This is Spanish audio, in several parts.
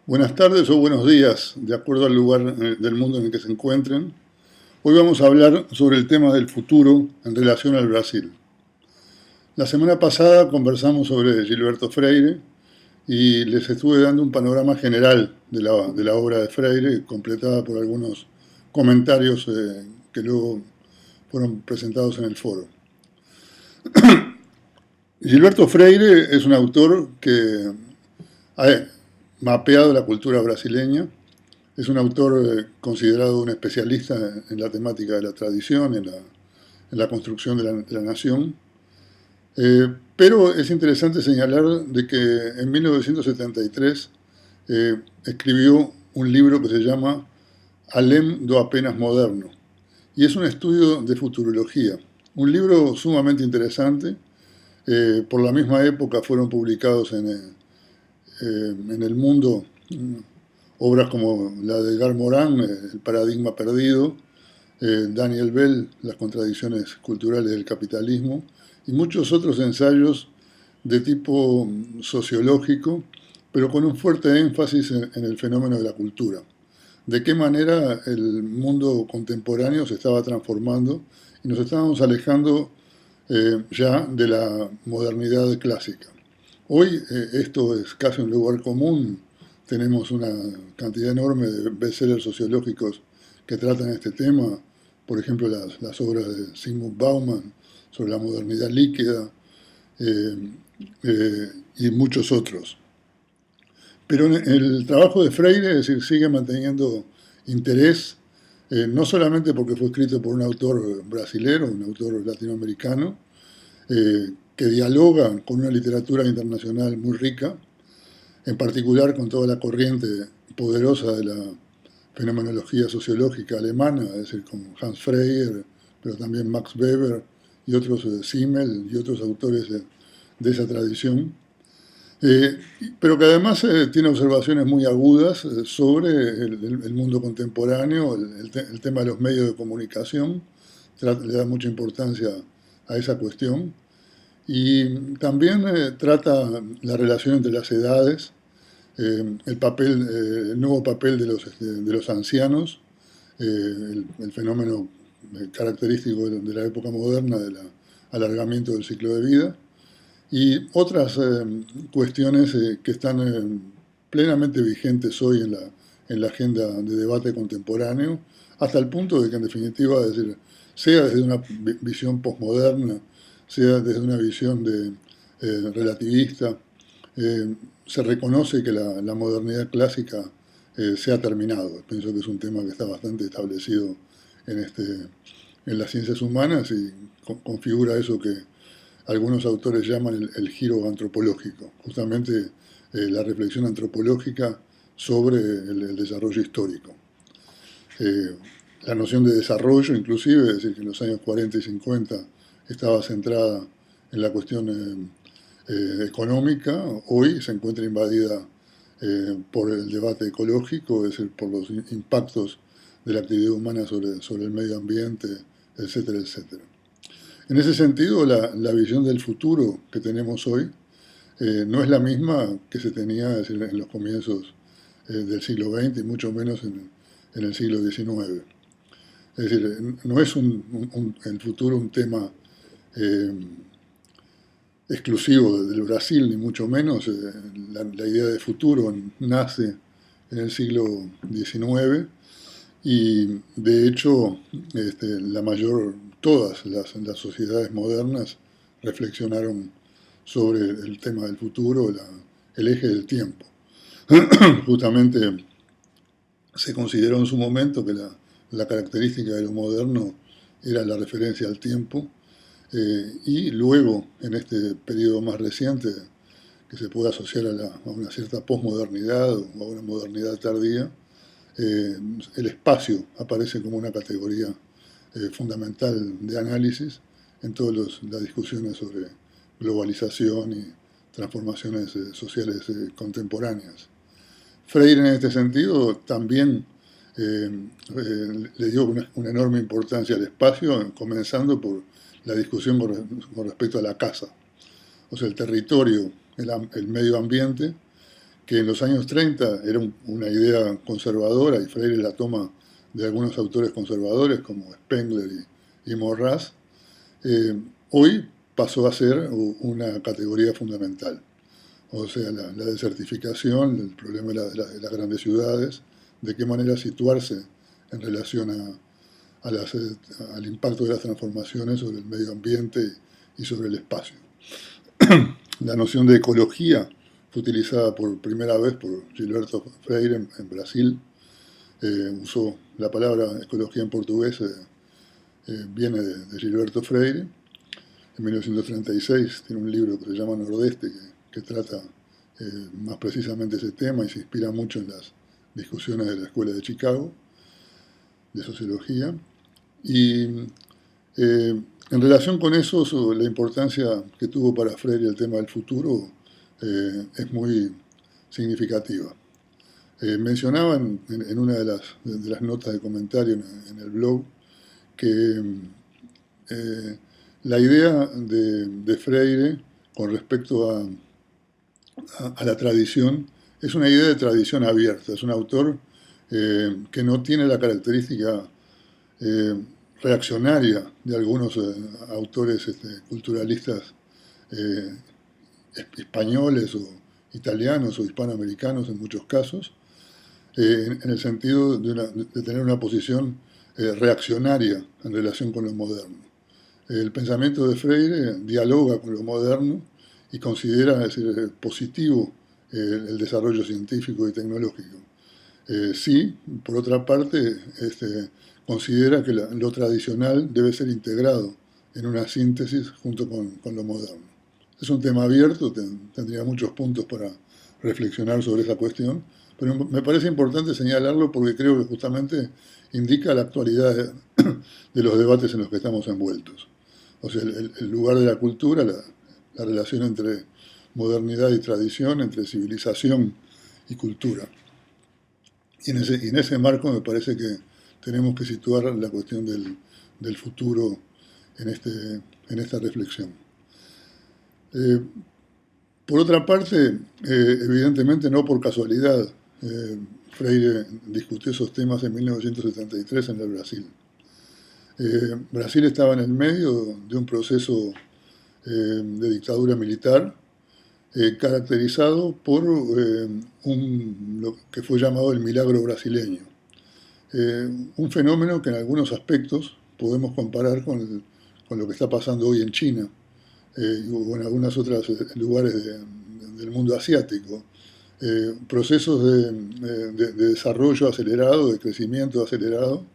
Buenas tardes o buenos días, de acuerdo al lugar del mundo en el que se encuentren. Hoy vamos a hablar sobre el tema del futuro en relación al Brasil. La semana pasada conversamos sobre Gilberto Freire y les estuve dando un panorama general de la obra de Freire, completada por algunos comentarios que luego fueron presentados en el foro. Gilberto Freire es un autor que ha mapeado la cultura brasileña. Es un autor considerado un especialista en la temática de la tradición, en la construcción de la nación. Pero es interesante señalar de que en 1973 escribió un libro que se llama Além do Apenas Moderno, y es un estudio de futurología. Un libro sumamente interesante. Por la misma época fueron publicados en El Mundo obras como la de Edgar Morin, El Paradigma Perdido, Daniel Bell, Las Contradicciones Culturales del Capitalismo, y muchos otros ensayos de tipo sociológico, pero con un fuerte énfasis en el fenómeno de la cultura. De qué manera el mundo contemporáneo se estaba transformando y nos estábamos alejando ya de la modernidad clásica. Hoy esto es casi un lugar común. Tenemos una cantidad enorme de bestsellers sociológicos que tratan este tema, por ejemplo las obras de Zygmunt Bauman sobre la modernidad líquida eh, y muchos otros. Pero el trabajo de Freire, es decir, sigue manteniendo interés, no solamente porque fue escrito por un autor brasilero, un autor latinoamericano, que dialoga con una literatura internacional muy rica, en particular con toda la corriente poderosa de la fenomenología sociológica alemana, es decir, con Hans Freyer, pero también Max Weber y otros, Simmel y otros autores de esa tradición, pero que además tiene observaciones muy agudas sobre el mundo contemporáneo, el tema de los medios de comunicación, le da mucha importancia a esa cuestión, y también trata la relación entre las edades, el nuevo papel de los ancianos, el fenómeno característico de la época moderna del alargamiento del ciclo de vida, y otras cuestiones que están plenamente vigentes hoy en la agenda de debate contemporáneo, hasta el punto de que en definitiva, es decir, sea desde una visión posmoderna, sea desde una visión relativista, se reconoce que la modernidad clásica se ha terminado. Pienso que es un tema que está bastante establecido en las ciencias humanas y configura eso que algunos autores llaman el giro antropológico, justamente la reflexión antropológica sobre el desarrollo histórico. La noción de desarrollo, inclusive, es decir, que en los años 40 y 50 estaba centrada en la cuestión económica, hoy se encuentra invadida por el debate ecológico, es decir, por los impactos de la actividad humana sobre el medio ambiente, etcétera, etcétera. En ese sentido, la visión del futuro que tenemos hoy no es la misma que se tenía, es decir, en los comienzos del siglo XX y mucho menos en el siglo XIX. Es decir, no es el futuro un tema exclusivo del Brasil, ni mucho menos. La idea de futuro nace en el siglo XIX y de hecho todas las sociedades modernas reflexionaron sobre el tema del futuro, el eje del tiempo. Justamente se consideró en su momento que la característica de lo moderno era la referencia al tiempo, y luego, en este periodo más reciente, que se puede asociar a una cierta posmodernidad o a una modernidad tardía, el espacio aparece como una categoría fundamental de análisis en todas las discusiones sobre globalización y transformaciones sociales contemporáneas. Freire, en este sentido, también le dio una enorme importancia al espacio, comenzando por la discusión con respecto a la casa, o sea, el territorio, el medio ambiente, que en los años 30 era una idea conservadora y Freire la toma de algunos autores conservadores como Spengler y Morras, hoy pasó a ser una categoría fundamental. O sea, la desertificación, el problema de las grandes ciudades, de qué manera situarse en relación al impacto de las transformaciones sobre el medio ambiente y sobre el espacio. La noción de ecología fue utilizada por primera vez por Gilberto Freire en Brasil. Usó la palabra ecología en portugués, viene de Gilberto Freire. En 1936 tiene un libro que se llama Nordeste, que trata más precisamente ese tema y se inspira mucho en las discusiones de la Escuela de Chicago, de sociología. Y en relación con eso, la importancia que tuvo para Freire el tema del futuro es muy significativa. Mencionaban en una de las notas de comentario en el blog que la idea de Freire con respecto a la tradición es una idea de tradición abierta. Es un autor que no tiene la característica reaccionaria de algunos autores culturalistas españoles o italianos o hispanoamericanos en muchos casos, en el sentido de tener una posición reaccionaria en relación con lo moderno. El pensamiento de Freire dialoga con lo moderno y considera, es decir, positivo el desarrollo científico y tecnológico. Sí, por otra parte, considera que lo tradicional debe ser integrado en una síntesis junto con lo moderno. Es un tema abierto, tendría muchos puntos para reflexionar sobre esa cuestión, pero me parece importante señalarlo porque creo que justamente indica la actualidad de los debates en los que estamos envueltos. O sea, el lugar de la cultura, la relación entre modernidad y tradición, entre civilización y cultura. Y en ese marco me parece que tenemos que situar la cuestión del futuro en esta reflexión. Por otra parte, evidentemente no por casualidad, Freire discutió esos temas en 1973 en el Brasil. Brasil estaba en el medio de un proceso de dictadura militar caracterizado por lo que fue llamado el milagro brasileño. Un fenómeno que en algunos aspectos podemos comparar con lo que está pasando hoy en China o en algunos otros lugares del mundo asiático. Procesos de desarrollo acelerado, de crecimiento acelerado,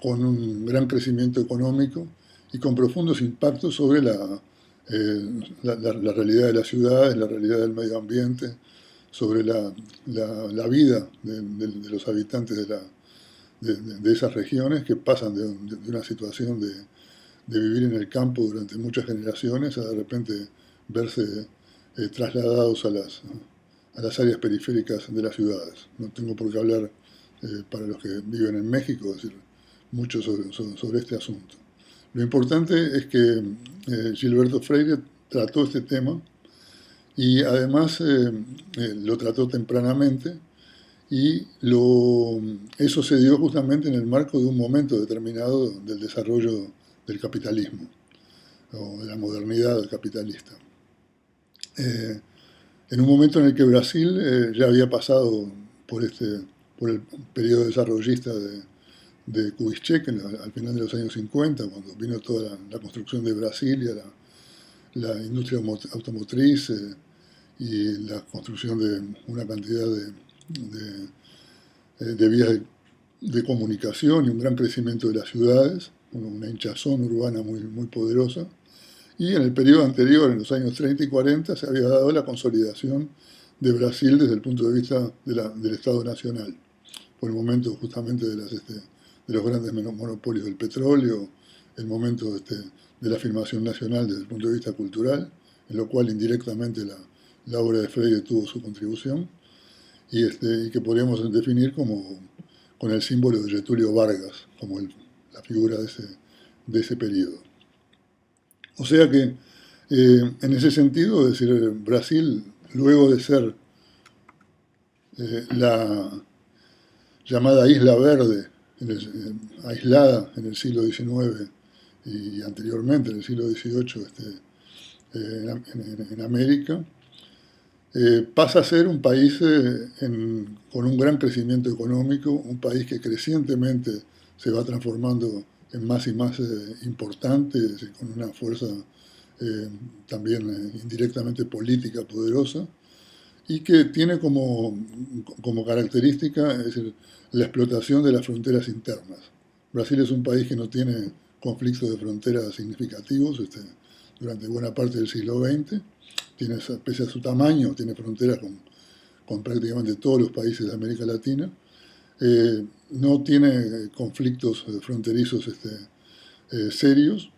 con un gran crecimiento económico y con profundos impactos sobre la realidad de las ciudades, la realidad del medio ambiente, sobre la vida de los habitantes de esas regiones que pasan de una situación de vivir en el campo durante muchas generaciones a de repente verse trasladados a las áreas periféricas de las ciudades. No tengo por qué hablar para los que viven en México, es decir, mucho sobre este asunto. Lo importante es que Gilberto Freire trató este tema y además lo trató tempranamente y eso se dio justamente en el marco de un momento determinado del desarrollo del capitalismo o de la modernidad capitalista. En un momento en el que Brasil ya había pasado por el periodo desarrollista de Kubitschek al final de los años 50, cuando vino toda la construcción de Brasilia, la industria automotriz y la construcción de una cantidad de vías de comunicación y un gran crecimiento de las ciudades, una hinchazón urbana muy poderosa. Y en el periodo anterior, en los años 30 y 40, se había dado la consolidación de Brasil desde el punto de vista del Estado Nacional, por el momento justamente de los grandes monopolios del petróleo, el momento de la afirmación nacional desde el punto de vista cultural, en lo cual indirectamente la obra de Freire tuvo su contribución, y que podríamos definir con el símbolo de Getúlio Vargas, como la figura de ese periodo. O sea que, en ese sentido, es decir, Brasil, luego de ser La llamada Isla Verde, aislada en el siglo XIX y anteriormente en el siglo XVIII en América, pasa a ser un país con un gran crecimiento económico, un país que crecientemente se va transformando en más y más importante, es decir, con una fuerza también indirectamente política poderosa, y que tiene como característica, es decir, la explotación de las fronteras internas. Brasil es un país que no tiene conflictos de fronteras significativos durante buena parte del siglo XX. Pese a su tamaño, tiene fronteras con prácticamente todos los países de América Latina. No tiene conflictos fronterizos serios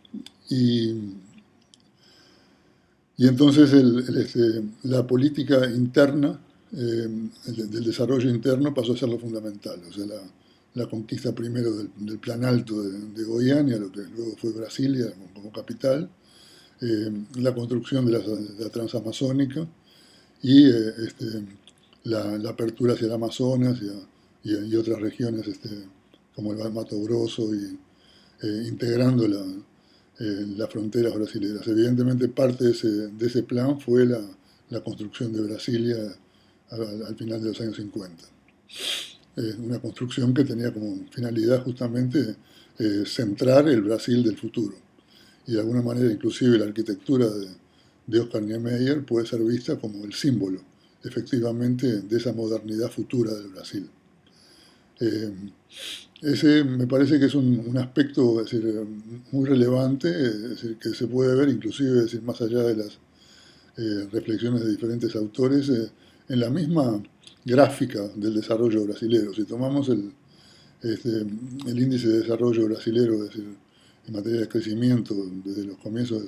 y entonces la política interna, del desarrollo interno pasó a ser lo fundamental. O sea, la conquista primero del Plan Alto de Goiânia, lo que luego fue Brasilia como capital, la construcción de la transamazónica y la apertura hacia el Amazonas y otras regiones como el Mato Grosso y integrando las fronteras brasileñas. Evidentemente parte de ese plan fue la construcción de Brasilia al final de los años 50. Una construcción que tenía como finalidad justamente centrar el Brasil del futuro. Y de alguna manera inclusive la arquitectura de Oscar Niemeyer puede ser vista como el símbolo, efectivamente, de esa modernidad futura del Brasil. Ese me parece que es un aspecto, es decir, muy relevante, es decir, que se puede ver inclusive, es decir, más allá de las reflexiones de diferentes autores, en la misma gráfica del desarrollo brasilero. Si tomamos el índice de desarrollo brasilero, es decir, en materia de crecimiento, desde los comienzos,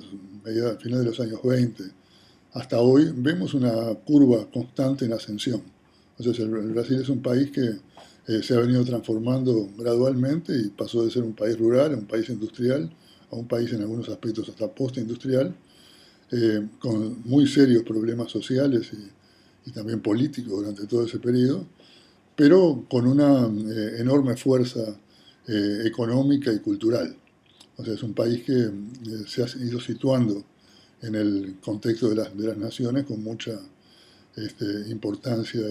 final de los años 20 hasta hoy, vemos una curva constante en ascensión. O sea, el Brasil es un país que se ha venido transformando gradualmente y pasó de ser un país rural a un país industrial, a un país en algunos aspectos hasta postindustrial, con muy serios problemas sociales y también políticos durante todo ese periodo, pero con una enorme fuerza económica y cultural. O sea, es un país que se ha ido situando en el contexto de las naciones con mucha importancia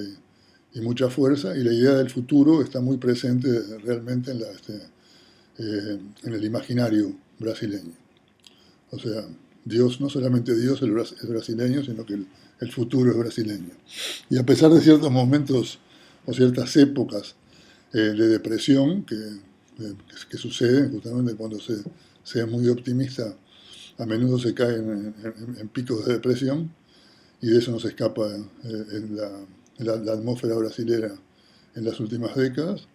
y mucha fuerza, y la idea del futuro está muy presente realmente en el imaginario brasileño. O sea, Dios, no solamente Dios es brasileño, sino que el futuro es brasileño. Y a pesar de ciertos momentos o ciertas épocas de depresión que suceden justamente cuando se es muy optimista, a menudo se cae en picos de depresión, y de eso no se escapa en la atmósfera brasilera en las últimas décadas.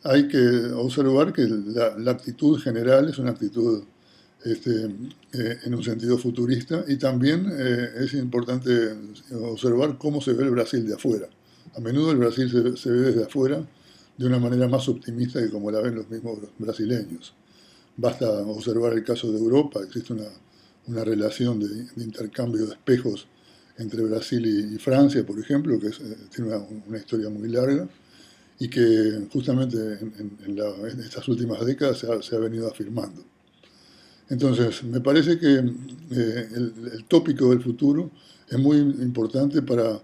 Hay que observar que la actitud general es una actitud en un sentido futurista, y también es importante observar cómo se ve el Brasil de afuera. A menudo el Brasil se ve desde afuera de una manera más optimista que como la ven los mismos brasileños. Basta observar el caso de Europa. Existe una relación de intercambio de espejos entre Brasil y Francia, por ejemplo, que tiene una historia muy larga y que justamente en estas últimas décadas se ha venido afirmando. Entonces, me parece que el tópico del futuro es muy importante para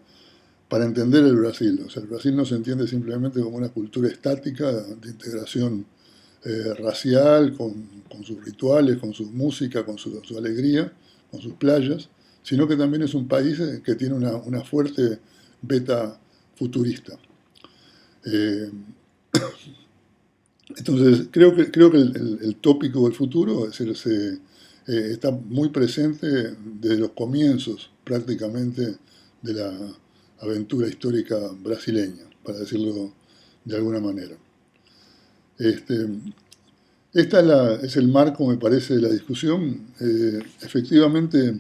entender el Brasil. O sea, el Brasil no se entiende simplemente como una cultura estática de integración racial, con sus rituales, con su música, con su alegría, con sus playas, sino que también es un país que tiene una fuerte beta futurista. Entonces, creo que el tópico del futuro es decir, está muy presente desde los comienzos prácticamente de la aventura histórica brasileña, para decirlo de alguna manera. Esta es el marco, me parece, de la discusión. Efectivamente,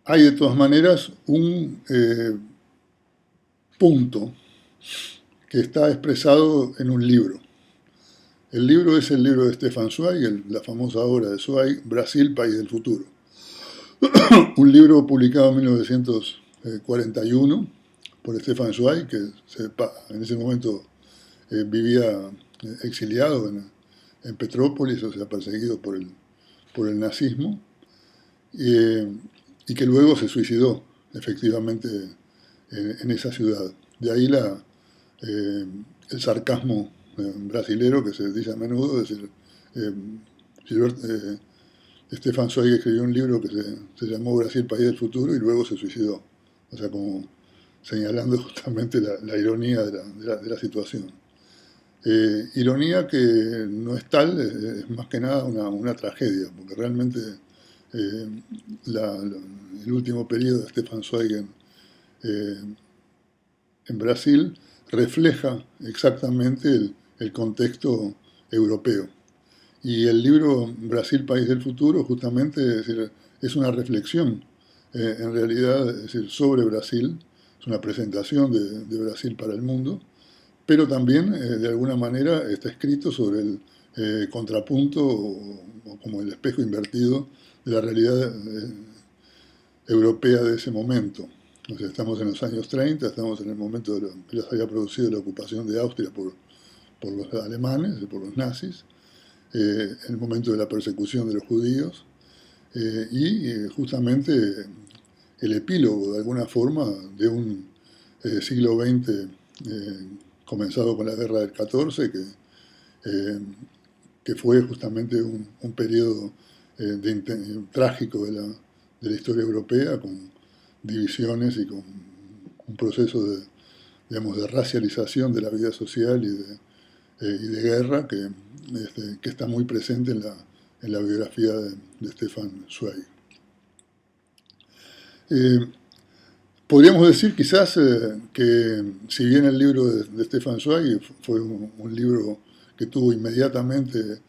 hay de todas maneras un punto que está expresado en un libro. El libro es el libro de Stefan Zweig, la famosa obra de Zweig, Brasil, País del Futuro. Un libro publicado en 1941 por Stefan Zweig, que en ese momento vivía exiliado en Petrópolis, o sea, perseguido por el nazismo, y que luego se suicidó efectivamente en esa ciudad. De ahí el sarcasmo brasilero que se dice a menudo, es decir, Stefan Zweig escribió un libro que se llamó Brasil, País del Futuro, y luego se suicidó. O sea, como señalando justamente la ironía de la situación. Ironía que no es tal, es más que nada una tragedia, porque realmente el último periodo de Stefan Zweig en Brasil refleja exactamente el contexto europeo. Y el libro Brasil, País del Futuro, justamente es una reflexión, en realidad, es decir, sobre Brasil, es una presentación de Brasil para el mundo, pero también, de alguna manera, está escrito sobre el contrapunto o como el espejo invertido de la realidad europea de ese momento. O sea, estamos en los años 30, estamos en el momento que ya se había producido la ocupación de Austria por los alemanes, por los nazis, el momento de la persecución de los judíos y justamente el epílogo, de alguna forma, de un siglo XX comenzado con la guerra del 14, que fue justamente un periodo trágico de la historia europea, con divisiones y con un proceso digamos, de racialización de la vida social y de guerra que está muy presente en la biografía de Stefan Zweig. Podríamos decir quizás que si bien el libro de Stefan Zweig fue un libro que tuvo inmediatamente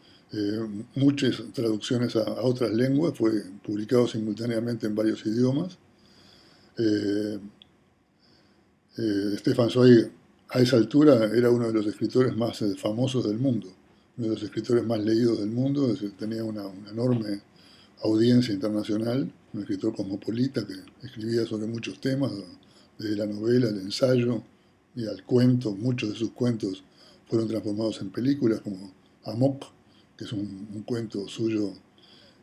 muchas traducciones a otras lenguas, fue publicado simultáneamente en varios idiomas. Stefan Zweig a esa altura era uno de los escritores más famosos del mundo, uno de los escritores más leídos del mundo, es decir, tenía una enorme audiencia internacional, un escritor cosmopolita que escribía sobre muchos temas, desde la novela, el ensayo y al cuento. Muchos de sus cuentos fueron transformados en películas, como Amok, que es un cuento suyo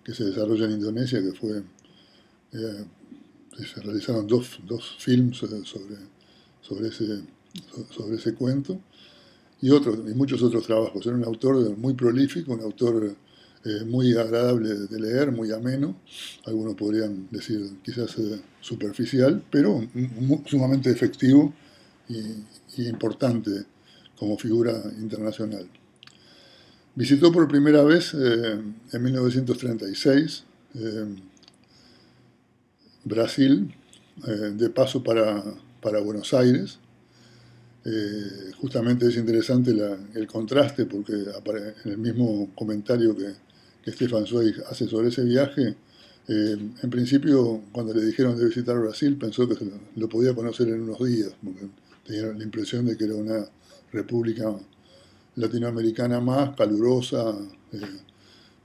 que se desarrolla en Indonesia, que se realizaron dos films sobre ese cuento, y muchos otros trabajos. Era un autor muy prolífico, un autor muy agradable de leer, muy ameno, algunos podrían decir quizás superficial, pero sumamente efectivo y importante como figura internacional. Visitó por primera vez en 1936 Brasil, de paso para Buenos Aires. Justamente es interesante el contraste, porque en el mismo comentario que Stefan Zweig hace sobre ese viaje, en principio, cuando le dijeron de visitar Brasil, pensó que lo podía conocer en unos días, porque tenía la impresión de que era una república latinoamericana más calurosa,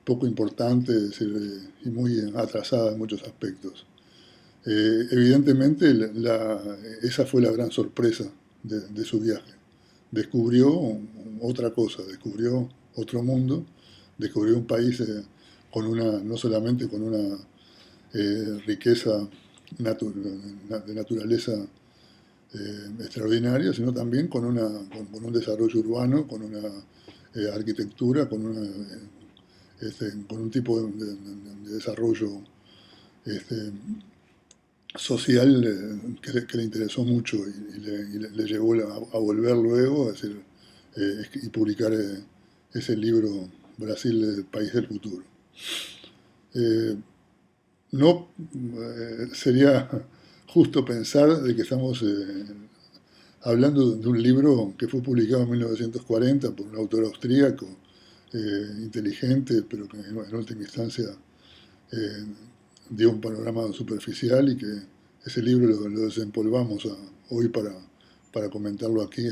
poco importante, es decir, y muy atrasada en muchos aspectos. Evidentemente, esa fue la gran sorpresa de su viaje. Descubrió otra cosa, descubrió otro mundo, descubrió un país no solamente con una riqueza de naturaleza extraordinaria, sino también con un desarrollo urbano, con una arquitectura, con un tipo de desarrollo social que le interesó mucho y le llevó a volver luego, es decir, y publicar ese libro Brasil, el País del Futuro. No sería justo pensar de que estamos hablando de un libro que fue publicado en 1940 por un autor austríaco, inteligente, pero que en última instancia dio un panorama superficial, y que ese libro lo desempolvamos hoy para comentarlo aquí,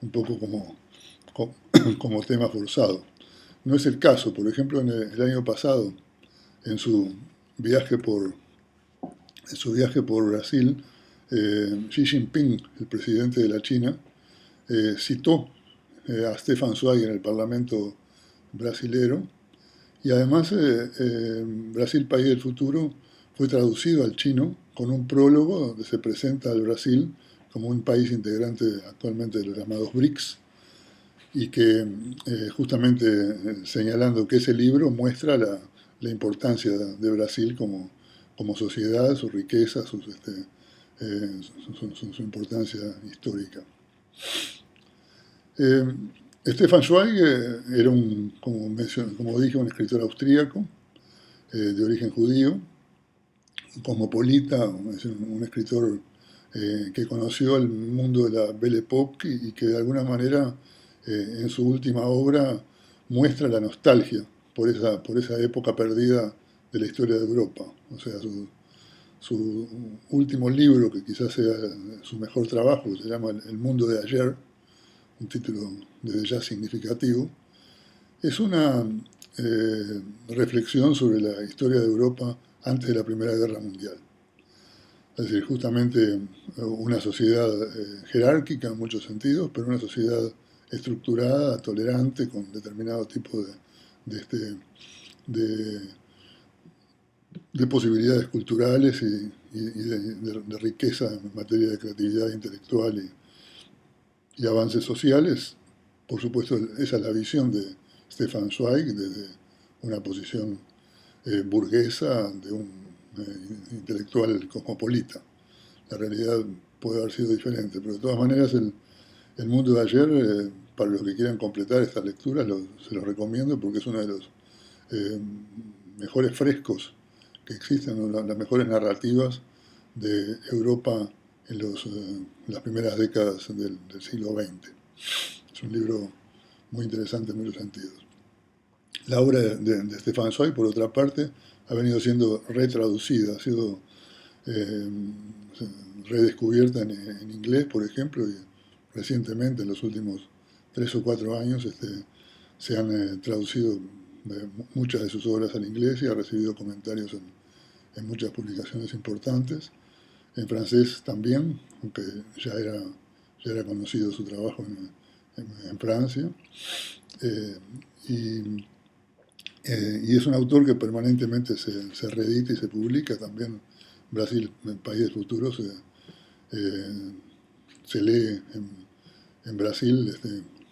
un poco como tema forzado. No es el caso. Por ejemplo, en el año pasado, en su viaje por, Brasil, Xi Jinping, el presidente de la China, citó a Stefan Zweig en el Parlamento brasilero, y además Brasil, País del Futuro fue traducido al chino con un prólogo donde se presenta al Brasil como un país integrante actualmente de los llamados BRICS, y que justamente señalando que ese libro muestra la importancia de Brasil como sociedad, su riqueza, su importancia histórica. Stefan Zweig era como dije, un escritor austríaco de origen judío, cosmopolita, un escritor que conoció el mundo de la Belle Époque y que de alguna manera en su última obra muestra la nostalgia por esa época perdida de la historia de Europa. O sea, su último libro, que quizás sea su mejor trabajo, que se llama El mundo de ayer, un título desde ya significativo, es una reflexión sobre la historia de Europa antes de la Primera Guerra Mundial. Es decir, justamente una sociedad jerárquica en muchos sentidos, pero una sociedad estructurada, tolerante, con determinado tipo de posibilidades culturales y de riqueza en materia de creatividad intelectual y avances sociales. Por supuesto, esa es la visión de Stefan Zweig desde una posición burguesa, de un intelectual cosmopolita. La realidad puede haber sido diferente, pero de todas maneras el mundo de ayer, para los que quieran completar estas lecturas, se los recomiendo porque es uno de los mejores frescos que existen, las mejores narrativas de Europa en las primeras décadas del siglo XX. Es un libro muy interesante en muchos sentidos. La obra de Stefan Zweig, por otra parte, ha venido siendo retraducida, ha sido redescubierta en inglés, por ejemplo, y recientemente, en los últimos 3 o 4 años, se han traducido muchas de sus obras al inglés y ha recibido comentarios en muchas publicaciones importantes. En francés también, aunque ya era conocido su trabajo en Francia. Y es un autor que permanentemente se reedita y se publica. También Brasil, el País del Futuro, se lee en Brasil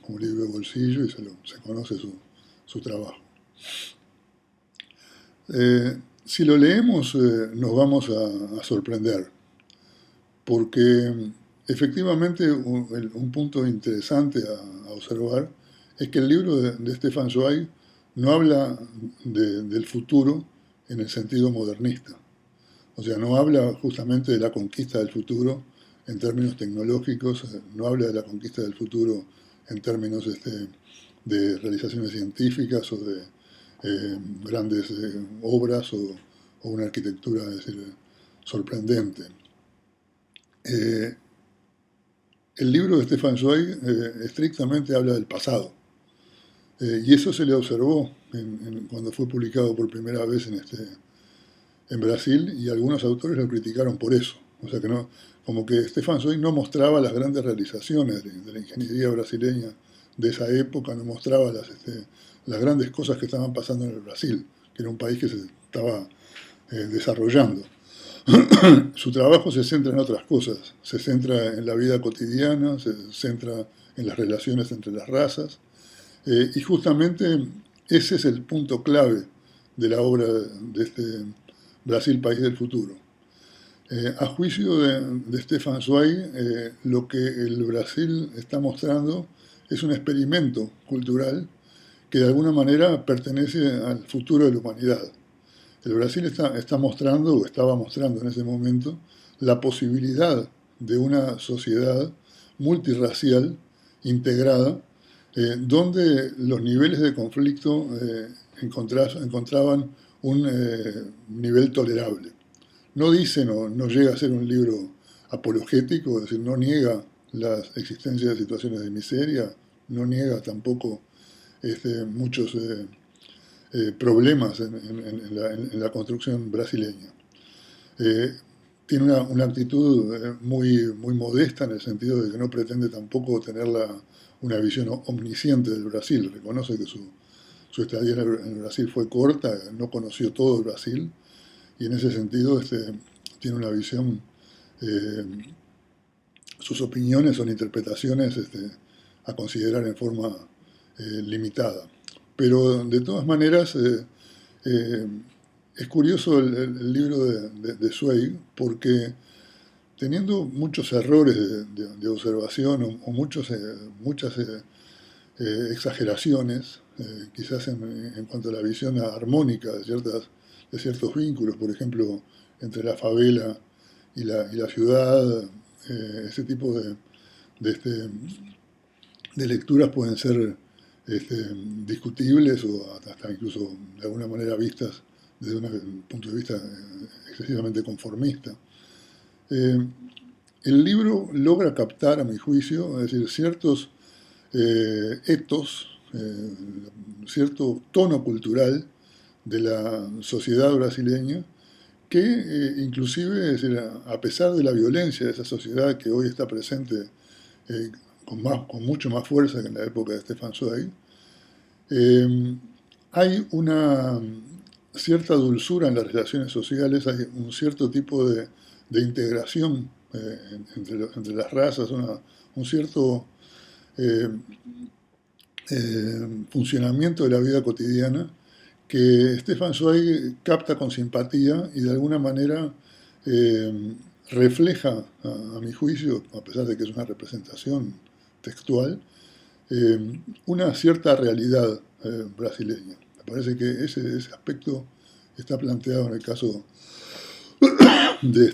como libro de bolsillo y se conoce su trabajo. Si lo leemos nos vamos a sorprender, porque efectivamente un punto interesante a observar es que el libro de Stefan Zweig no habla del futuro en el sentido modernista. O sea, no habla justamente de la conquista del futuro en términos tecnológicos, no habla de la conquista del futuro en términos de realizaciones científicas o de grandes obras o una arquitectura, es decir, sorprendente. El libro de Stefan Zweig estrictamente habla del pasado. Y eso se le observó cuando fue publicado por primera vez en Brasil, y algunos autores lo criticaron por eso. O sea, como que Stefan Zweig no mostraba las grandes realizaciones de la ingeniería brasileña de esa época, no mostraba las grandes cosas que estaban pasando en el Brasil, que era un país que se estaba desarrollando. Su trabajo se centra en otras cosas, se centra en la vida cotidiana, se centra en las relaciones entre las razas, y justamente ese es el punto clave de la obra de Brasil, País del Futuro. A juicio de Stefan Zweig, lo que el Brasil está mostrando es un experimento cultural que de alguna manera pertenece al futuro de la humanidad. El Brasil está mostrando, o estaba mostrando en ese momento, la posibilidad de una sociedad multirracial, integrada, donde los niveles de conflicto encontraban un nivel tolerable. No dice, no llega a ser un libro apologético, es decir, no niega la existencia de situaciones de miseria, no niega tampoco muchos problemas en la construcción brasileña. Tiene una actitud muy modesta en el sentido de que no pretende tampoco tener una visión omnisciente del Brasil. Reconoce que su estadía en el Brasil fue corta, no conoció todo el Brasil, y en ese sentido tiene una visión, eh, sus opiniones son interpretaciones a considerar en forma limitada. Pero de todas maneras, eh, es curioso el libro de Zweig, porque teniendo muchos errores de observación o muchas exageraciones, quizás en cuanto a la visión armónica de ciertos vínculos, por ejemplo, entre la favela y la ciudad, ese tipo de lecturas pueden ser discutibles o hasta incluso de alguna manera vistas desde un punto de vista excesivamente conformista. El libro logra captar, a mi juicio, es decir, ciertos etos, cierto tono cultural de la sociedad brasileña que inclusive, es decir, a pesar de la violencia de esa sociedad que hoy está presente con mucho más fuerza que en la época de Stefan Zweig, hay una cierta dulzura en las relaciones sociales, hay un cierto tipo de integración entre las razas, un cierto funcionamiento de la vida cotidiana que Stefan Zweig capta con simpatía y de alguna manera refleja, a mi juicio, a pesar de que es una representación textual, una cierta realidad brasileña. Me parece que ese aspecto está planteado en el caso de,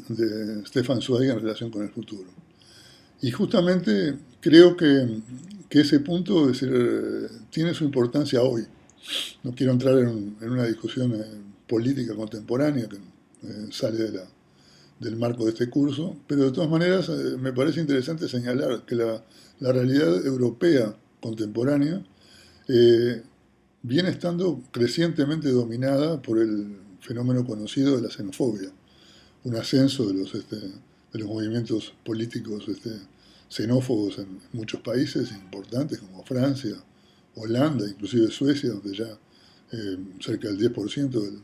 de Stefan Zweig en relación con el futuro. Y justamente creo que ese punto es decir, tiene su importancia hoy. No quiero entrar en una discusión política contemporánea que sale del marco de este curso, pero de todas maneras me parece interesante señalar que la realidad europea contemporánea viene estando crecientemente dominada por el fenómeno conocido de la xenofobia, un ascenso de los movimientos políticos xenófobos en muchos países importantes como Francia, Holanda, inclusive Suecia, donde ya cerca del 10%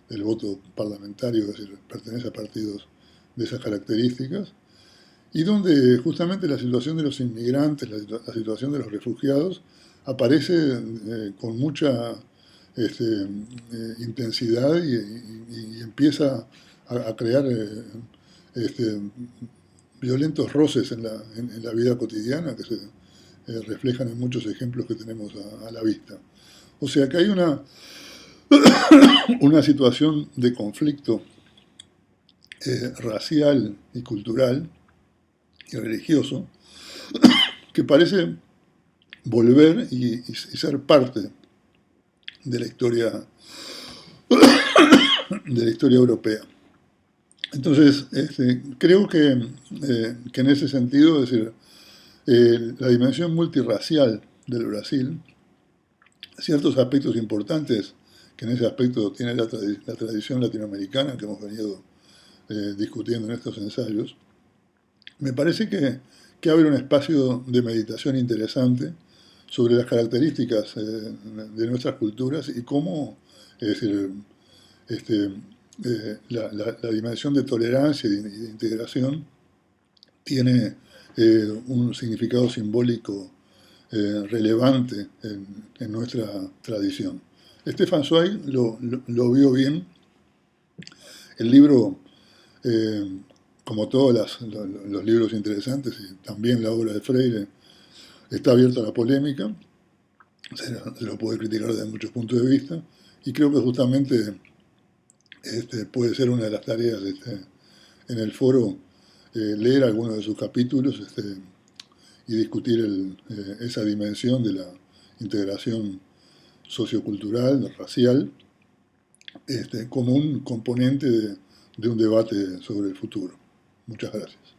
del voto parlamentario es decir, pertenece a partidos de esas características, y donde justamente la situación de los inmigrantes, la situación de los refugiados, aparece con mucha intensidad y empieza a crear violentos roces en la vida cotidiana que se reflejan en muchos ejemplos que tenemos a la vista. O sea que hay una situación de conflicto racial y cultural y religioso que parece volver y ser parte de la historia europea. Entonces, creo que en ese sentido, es decir, la dimensión multirracial del Brasil, ciertos aspectos importantes que en ese aspecto tiene la tradición latinoamericana que hemos venido discutiendo en estos ensayos, me parece que abre un espacio de meditación interesante sobre las características de nuestras culturas y cómo, es decir, la dimensión de tolerancia y de integración tiene un significado simbólico relevante en nuestra tradición. Stefan Zweig lo vio bien. El libro, como todos los libros interesantes, y también la obra de Freire, está abierto a la polémica, se lo puede criticar desde muchos puntos de vista, y creo que justamente puede ser una de las tareas en el foro leer algunos de sus capítulos y discutir esa dimensión de la integración sociocultural, racial, como un componente de un debate sobre el futuro. Muchas gracias.